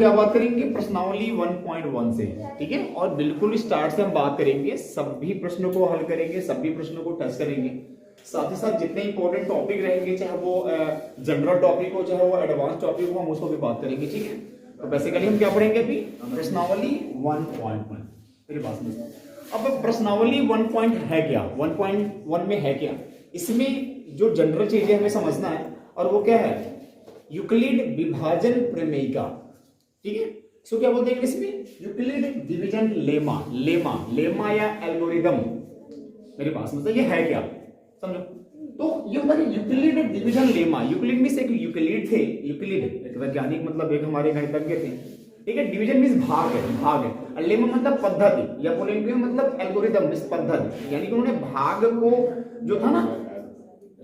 क्या बात करेंगे, प्रश्नावली 1.1 से, ठीक है। और बिल्कुल स्टार्ट से हम बात करेंगे, सभी प्रश्नों को हल करेंगे, सभी प्रश्नों को टच करेंगे। साथ ही साथ जितने इंपॉर्टेंट टॉपिक रहेंगे, चाहे वो जनरल टॉपिक हो, चाहे वो एडवांस टॉपिक हो, हम उसको भी बात करेंगे, ठीक है। तो बेसिकली हम क्या पढ़ेंगे अभी, प्रश्नावली 1.1। मेरी बात समझो। अब प्रश्नावली 1 है क्या, 1.1 में है क्या, इसमें जो जनरल चीजें हमें समझना है, और वो क्या है, यूक्लिड विभाजन प्रमेयिका, ठीक है। इसको क्या बोलते हैं इसमें, यूक्लिड डिवीजन लेमा, लेमा या एल्गोरिदम। मेरी बात समझो, ये है क्या, समझो। तो ये होता है यूक्लिड डिवीजन लेमा। यूक्लिड में से एक यूक्लिड थे, यूक्लिड एक वैज्ञानिक, मतलब एक हमारे गणितज्ञ थे, ठीक है। डिवीजन मींस भाग है, और लेमा मतलब पद्धति, या बोलेंगे मतलब एल्गोरिदम मींस पद्धति, यानी कि उन्होंने भाग को जो था ना,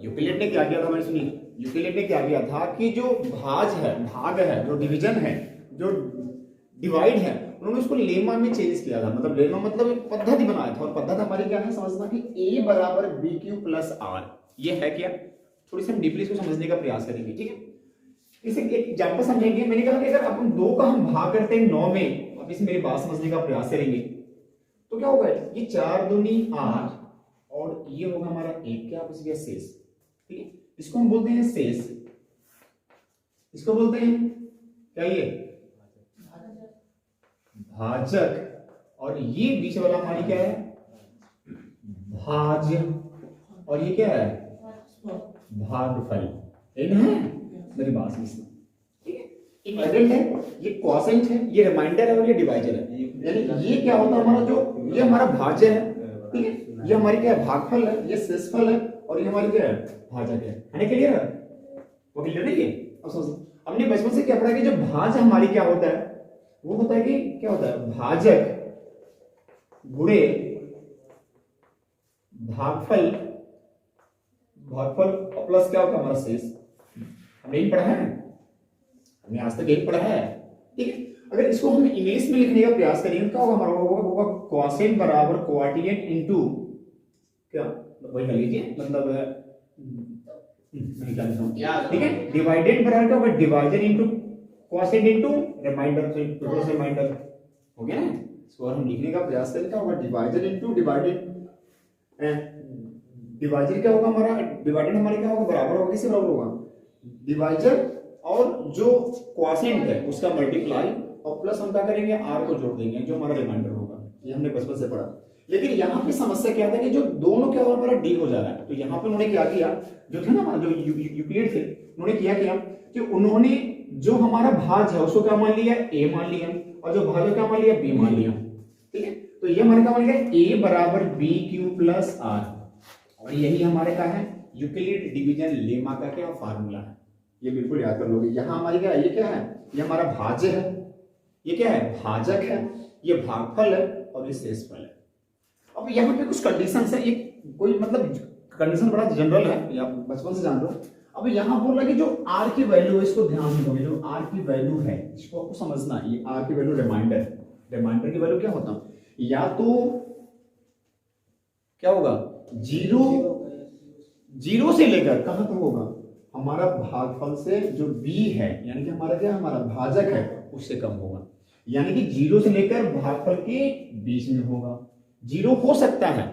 यूक्लिड ने क्या किया था, मैंने सुनी, यूक्लिड ने क्या किया था कि जो भाग है, जो डिवीजन है, जो डिवाइड है, उन्होंने उसको लेमा में चेंज किया था। मतलब लेमा मतलब एक पद्धति बनाया था, और पद्धति हमारी क्या है, समझना कि a बराबर BQ प्लस R, ये है क्या, थोड़ी सी हम डीपली इसको समझने का प्रयास करेंगे, ठीक है। इसे एक एग्जांपल समझेंगे। मैंने कहा कि अगर अपन 2 का हम भाग करते हैं 9 में, अब इसे मेरी बात समझने का प्रयास करेंगे, तो क्या होगा, ये 4 दूनी 8, और ये होगा हमारा 1, क्या बच गया, शेष, ठीक है। इसको हम बोलते हैं शेष, इसको बोलते हैं क्या, ये भाजक, और ये बीच वाला हमारी क्या है, भाज्य, और ये क्या है, भागफल, है मेरी बात समझ, ठीक है। इक्विवेलेंट है, ये क्वोशिएंट है, ये रिमाइंडर है, और ये डिवाइजर है। यानी ये क्या होता है हमारा, जो ये हमारा भाज्य है, ठीक है, ये हमारी क्या है, भागफल है, ये शेषफल है, और ये हमारी क्या है, भाजक है। क्लियर है, वो क्लियर नहीं है। अब समझो, हमने बचपन से क्या पढ़ा कि जो भाज्य हमारी क्या होता है, वो होता है कि क्या होता है, भाजक गुणे भागफल प्लस क्या होता है हमारा शेष। हमने यही पढ़ा है, हमने आज तक यही पढ़ा है, ठीक है। अगर इसको हम इंग्लिश में लिखने का प्रयास करेंगे तो क्या होगा, हमारा होगा क्वोशिएंट बराबर क्वाड्रिएंट इनटू क्या, वही कर लीजिए, मतलब ठीक है, डिवाइडेड बराबर क्या होगा, divisor into quotient into remainder, remainder हो गया ना। इसको हम लिखने का प्रयास करें, क्या होगा, डिवाइजर इनटू डिवाइडेड, डिवाइजर क्या होगा हमारा, डिवाइडेड हमारे क्या होगा, बराबर होगा, किससे बराबर होगा, डिवाइजर और जो क्वोशिएंट है उसका मल्टीप्लाई, और प्लस हम क्या करेंगे, r को जोड़ देंगे, जो हमारा रिमाइंडर होगा। ये हमने बचपन से पढ़ा। लेकिन यहाँ पे समस्या क्या था कि जो दोनों क्या होगा, हमारा डी हो जा रहा है। तो यहाँ पे उन्होंने क्या किया, जो थे ना हमारा जो यूक्लिड थे, उन्होंने क्या किया कि उन्होंने जो हमारा भाज्य है उसको क्या मान लिया, a मान लिया, और जो भाज्य क्या मान लिया, b मान लिया, ठीक है। तो ये हमारे क्या मान लिया, a बराबर BQ प्लस R, और यही हमारे का है यूक्लिड डिवीजन लेमा का क्या फार्मूला है। ये बिल्कुल याद कर लोगे। यहाँ हमारी क्या है, ये क्या है, ये हमारा भाज्य है, ये क्या है, भाजक है, ये भागफल है, और ये शेषफल है। अब यहाँ पे कुछ कंडीशन है, ये कोई मतलब कंडीशन बड़ा जनरल है, आप बचपन से जान रहे हो। अब यहाँ बोल रहा है कि जो R की वैल्यू है, इसको ध्यान से दोगे, जो R की वैल्यू है इसको आपको समझना है। ये R की वैल्यू रिमाइंडर की वैल्यू क्या होता है, या तो क्या होगा, जीरो से लेकर कहां तक होगा, हमारा भागफल से जो b है, यानी कि हमारा क्या, हमारा भाजक है, उससे कम होगा। यानी कि 0 से लेकर भागफल के बीच में होगा। 0 हो सकता है,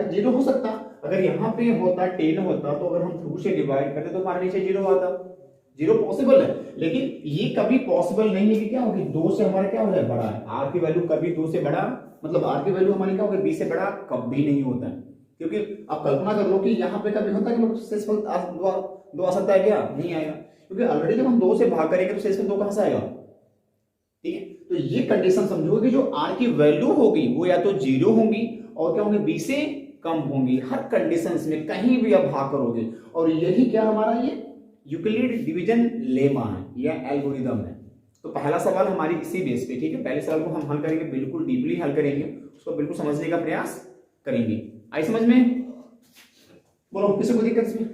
0 हो सकता, अगर यहाँ पे होता 10 होता, तो अगर हम 2 से डिवाइड करते तो हमारे नीचे 0 आता। 0 पॉसिबल है, लेकिन ये कभी पॉसिबल नहीं है कि क्या होगी, 2 से हमारा क्या हो जाए, बड़ा है। R की वैल्यू कभी 2 से बड़ा, मतलब R की वैल्यू हमारी क्या होगी, b से बड़ा कभी नहीं होता है। क्योंकि आप कल्पना कर लो कि यहाँ पे कभी होता है कि शेषफल 2 आ सकता है, क्या नहीं आएगा, क्योंकि ऑलरेडी जब हम 2 से भाग करेंगे तो शेषफल 2 कहां से आएगा, ठीक है। तो ये कंडीशन समझो कि जो R की वैल्यू होगी वो या तो 0 होंगी, और क्या होंगे, b से कम होंगी। हर कंडीशंस में कहीं भी आप भाग करोगे, और यही क्या हमारा ये यूक्लिड डिवीजन लेमा है या एल्गोरिदम है। तो पहला सवाल हमारी इसी बेस पे, ठीक है। पहले सवाल को हम हल करेंगे, बिल्कुल डीपली हल करेंगे, उसको बिल्कुल समझने का प्रयास करेंगे। आई समझ में, बोलो किसी को दिक्कत इसमें,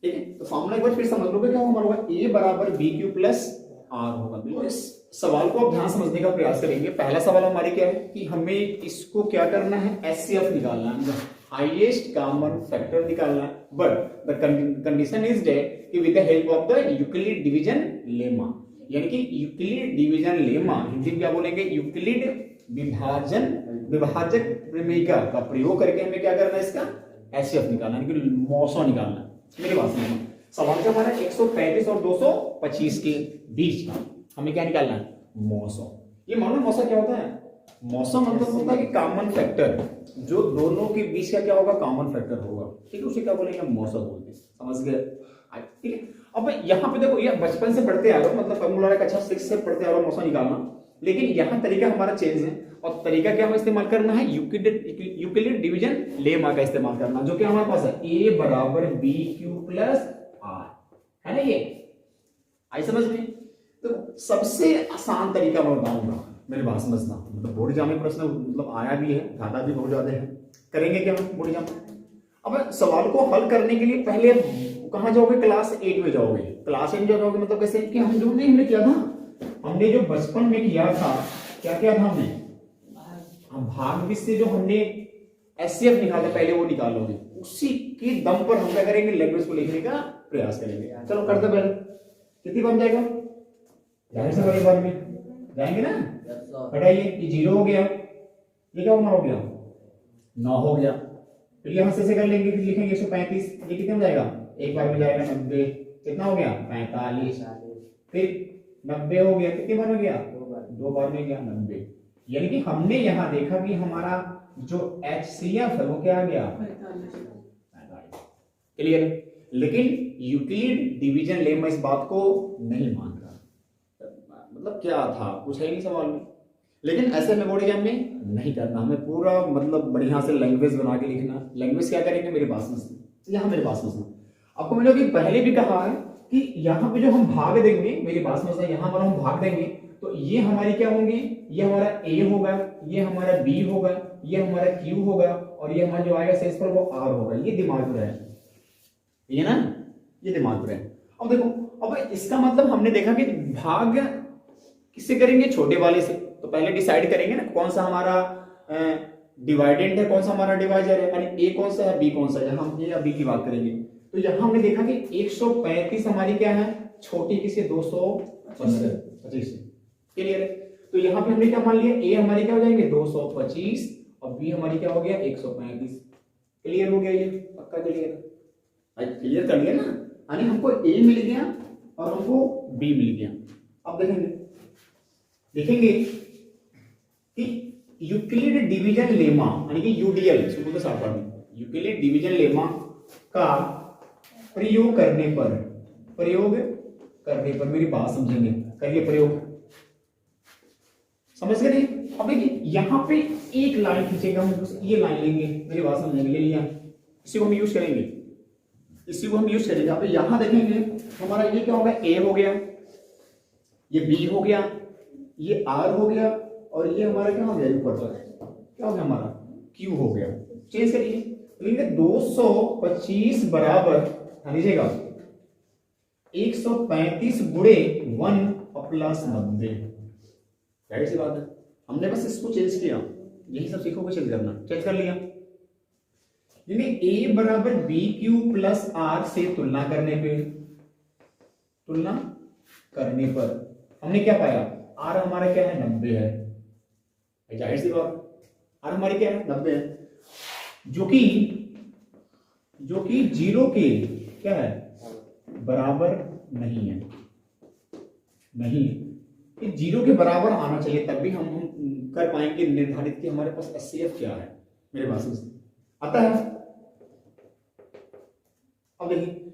ठीक है। तो फॉर्मूला एक बार फिर समझ लोगे, क्या होगा, a बराबर BQ प्लस R होगा। बिल्कुल इस सवाल को आप ध्यान समझने का प्रयास करेंगे। पहला सवाल हमारे क्या है कि हमें इसको क्या करना है, HCF निकालना है, हाईएस्ट कॉमन फैक्टर निकालना है। But the condition is that कि with the help of the Euclid division lemma, यानी कि यूक्लिड डिवीजन लेमा, हिंदी में क्या बोलेंगे, यूक्लिड विभाजक प्रमेयिका का प्रयोग करके हमें क्या करना है, इसका एचसीएफ निकालना, यानी कि मौसो निकालना। मेरी बात समझना, सवाल क्या हमारा 135 और 225 के बीच का हमें क्या निकालना है, मौसो। ये मालूम मौसो क्या होता है, मौसम मतलब होता है कि कॉमन फैक्टर, जो दोनों के बीच का क्या होगा, कॉमन फैक्टर होगा, ठीक है, उसे क्या बोलेंगे, मौसम बोलते हैं। समझ गए, ठीक है। अब यहाँ पे देखो, ये बचपन से पढ़ते आ रहे हो, मतलब फॉर्मूला का अच्छा 6 से पढ़ते आ रहे हो मौसम निकालना, लेकिन यहाँ तरीका हमारा चेंज है, और तरीका क्या हमें इस्तेमाल करना है, यूक्लिड डिवीजन लेमा का इस्तेमाल करना, जो कि हमारे पास है a बराबर बी क्यू प्लस आर, है ना, ये आई समझ में। तो सबसे आसान तरीका मैं बताऊंगा, मेरी बात समझना, मतलब बोर्ड एग्जाम में प्रश्न मतलब आया भी है, घाटा भी बहुत ज्यादा है, करेंगे क्या हम बोर्ड एग्जाम। अब सवाल को हल करने के लिए पहले कहां जाओगे, क्लास 8 में जाओगे। क्लास 8 में जाओगे मतलब कैसे, कि हमने किया था, हमने जो बचपन में किया था, क्या किया था हमने, भाग से जो हमने एचसीएफ निकाला पहले, वो निकालोगे, उसी के दम पर हम क्या करेंगे, लैंग्वेज को लिखने का प्रयास करेंगे। चलो करते पहले, कितनी बन जाएगा, जाहिर से बड़ी बार में जाएंगे ना, हटाइए, ये 0 हो गया, ये क्या हो गया, 9 हो गया, फिर यहां से कर लेंगे, फिर लिखेंगे 135, ये कितने में जाएगा, एक बार में जाएगा 90, कितना हो गया 45, फिर 90 हो गया, कितनी बार हो गया, 2 बार में गया 90। यानी कि हमने यहां देखा कि हमारा जो एचसीएफ है वो क्या आ गया, 45। क्लियर। लेकिन यूक्लिड डिवीजन लेमा इस बात को नहीं मान रहा, मतलब क्या था, कुछ है नहीं सवाल में, लेकिन ऐसे में बोर्ड एग्जाम में नहीं करना, हमें पूरा मतलब बढ़िया से लैंग्वेज बना के लिखना। लैंग्वेज क्या करेंगे, मेरी बात समझना, यहाँ मेरी बात समझना, आपको मैंने अभी पहले भी कहा है कि यहाँ पे जो हम भाग देंगे, मेरी बात समझना, यहाँ पर हम भाग देंगे तो ये हमारी क्या होंगे, ये हमारा ए होगा, ये हमारा बी होगा, ये हमारा क्यू होगा, और ये हमारा जो आएगा शेष पर वो आर होगा। ये दिमाग में रहे, ये ना, ये दिमाग में रहे। अब देखो, अब इसका मतलब हमने देखा कि भाग किससे करेंगे, छोटे वाले से। तो पहले डिसाइड करेंगे ना कौन सा हमारा डिवाइडेंट है, कौन सा हमारा डिवाइजर है, यानी ए कौन सा है, बी कौन सा है। हम ए या बी की बात करेंगे, तो यहां हमने देखा कि 135 हमारी क्या है, छोटी किसी 225। क्लियर है। तो यहाँ पे हमने क्या मान लिया, ए हमारी क्या हो जाएंगे 225 और बी हमारी क्या हो गया 135। क्लियर हो गया, ये पक्का क्लियर, क्लियर कर लिया ना, यानी हमको ए मिल गया और हमको बी मिल गया। अब देखेंगे कि यूक्लिड डिवीजन लेमा यानी कि यूडीएल, सुनो तो साफ में, यूक्लिड डिवीजन लेमा का प्रयोग करने पर मेरी बात समझेंगे, करिए प्रयोग, समझ गए नहीं। अब देखिए यहां पे एक लाइन खींचेगा, हम ये लाइन लेंगे, मेरी बात समझेंगे, ले लिया, इसी को हम यूज करेंगे, अब यहां देखेंगे हमारा ये क्या होगा, ए हो गया, ये बी हो गया, ये आर हो गया, और ये हमारा क्या हो गया, ऊपर क्या हो गया हमारा क्यू हो गया। चेंज करिए, तो 225 बराबर लीजिएगा 135 गुणे 1 प्लस 90। जाहिर सी बात है, हमने बस इसको चेंज किया, यही सब सीखोगे चेंज करना, चेंज कर लिया। ए बराबर बी क्यू प्लस आर से तुलना करने पर हमने क्या पाया, आर हमारा क्या है 90 है, जाहिर सी बात, आर हमारी क्या है 90 है, जो कि 0 के क्या है बराबर नहीं है, ये 0 के बराबर आना चाहिए, तब भी हम कर पाएंगे निर्धारित कि हमारे पास एचसीएफ क्या है। मेरे पास आता है। अब देखिए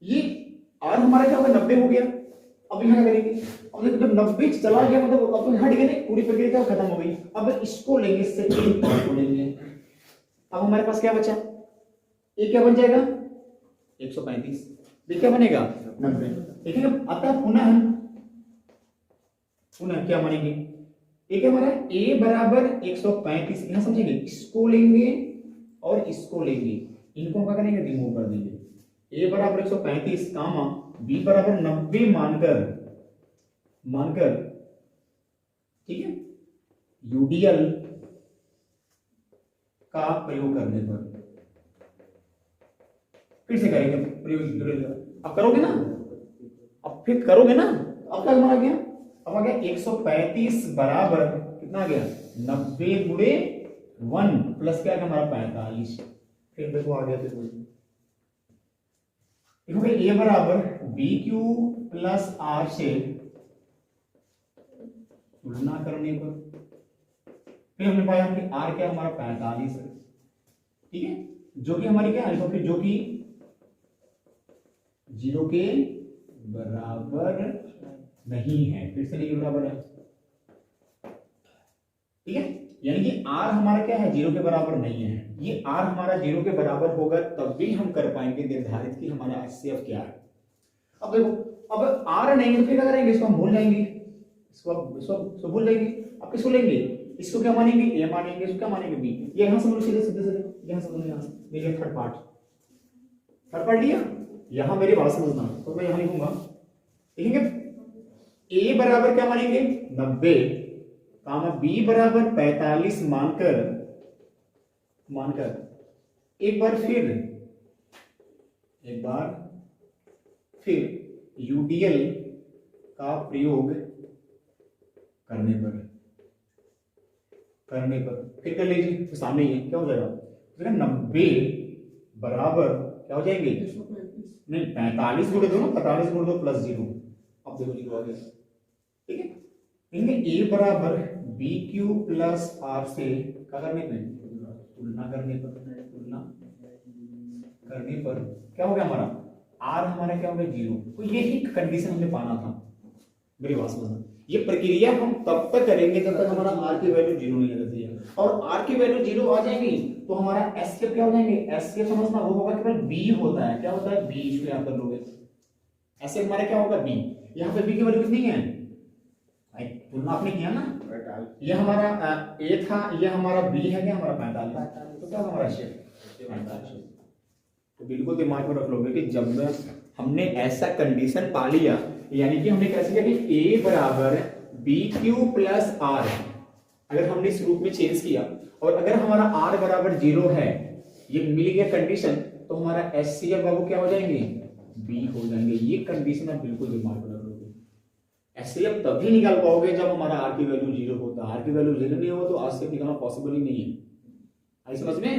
ये आर हमारा क्या होगा 90 हो गया, अब यहां क्या करेंगे, अब देखो जब 90 चला गया मतलब अब तो हट गया, पूरी प्रक्रिया खत्म हो गई। अब इसको लेंगे, इससे एक पार्ट को लेंगे, अब हमारे पास क्या बचा, ये क्या बन जाएगा 135, ये क्या बनेगा 90। देखिए अतः पुनः क्या मानेंगे, एक हमारा a बराबर 135, यहां समझेंगे, इसको लेंगे और इसको लेंगे, इनको क्या करेंगे रिमूव कर देंगे। a बराबर 135 कामा b बराबर 90 मानकर ठीक है, यूडीएल का प्रयोग करने पर, फिर से करेंगे प्रयोग, अब करोगे ना, अब फिर करोगे ना अब क्या आ गया, अब आ गया 135 बराबर कितना आ गया 90 गुणे 1 प्लस क्या है हमारा 45। फिर देखो आ गया, फिर देखो ए बराबर बी क्यू प्लस आर से तुलना करने पर फिर हमने पाया कि आर क्या हमारा 45 है, ठीक है, जो कि हमारी क्या है, तो फिर जो कि 0 के बराबर नहीं है, फिर से नहीं बराबर है, ठीक है, यानी कि आर हमारा क्या है 0 के बराबर नहीं है। ये आर हमारा 0 के बराबर होगा तब भी हम कर पाएंगे निर्धारित कि हमारा एचसीएफ क्या है। अब देखो, अब आर नहीं तो फिर क्या करेंगे, इसको हम भूल जाएंगे, इसको भूल जाएंगे। अब किसको लेंगे, इसको क्या मानेंगे ए मानेंगे, इसको क्या मानेंगे बी। ये यहां से बोलो सीधे सीधे सीधे यहां से बोलो, यहां से ये थर्ड पार्ट लिया, यहां मेरी बात समझना, तो मैं यहां लिखूंगा, लिखेंगे ए बराबर क्या मानेंगे 90 कामा बी बराबर 45 मानकर एक बार फिर यूडीएल का प्रयोग करने पर फिर कर लीजिए, तो सामने ही है, क्या हो जाएगा, 90 बराबर क्या हो जाएंगे, नहीं 45 गुणे दो ना, 45 गुणे दो प्लस 0, अब देखो 0 आ गया, ठीक है। इनमें ए बराबर बी क्यू प्लस आर से क्या करने पे तुलना करने पर क्या हो गया हमारा आर हमारा क्या हो गया 0। तो ये एक कंडीशन हमने पाना था, मेरी बात समझना, ये प्रक्रिया हम तब तक करेंगे जब तक हमारा आर की वैल्यू 0 नहीं आ जाती है, और आर की वैल्यू 0 आ जाएगी तो हमारा एचसीएफ क्या हो जाएंगे, एचसीएफ समझना वो होगा केवल बी होता है, क्या होता है बी, इसको याद कर लोगे, एचसीएफ हमारा क्या होगा बी। यहाँ पे बी की वैल्यू कितनी है, तुलना आपने किया ना, ये हमारा ए था, ये हमारा बी है, क्या हमारा 45, तो क्या होगा हमारा एचसीएफ 45। तो बिल्कुल दिमाग में रख लोगे कि जब हमने ऐसा कंडीशन पा लिया, यानी कि हमने कैसे किया कि ए बराबर बी क्यू प्लस आर, अगर हमने इस रूप में चेंज किया और अगर हमारा आर बराबर 0 है, ये मिल गया कंडीशन, तो हमारा एचसीएफ बाबू क्या हो जाएंगे बी हो जाएंगे। ये कंडीशन आप बिल्कुल दिमाग में रख लोगे, एचसीएफ तभी निकाल पाओगे जब हमारा आर की वैल्यू 0 होता है, आर की वैल्यू 0 नहीं हो तो एचसीएफ निकालना पॉसिबल ही नहीं है। आई समझ में।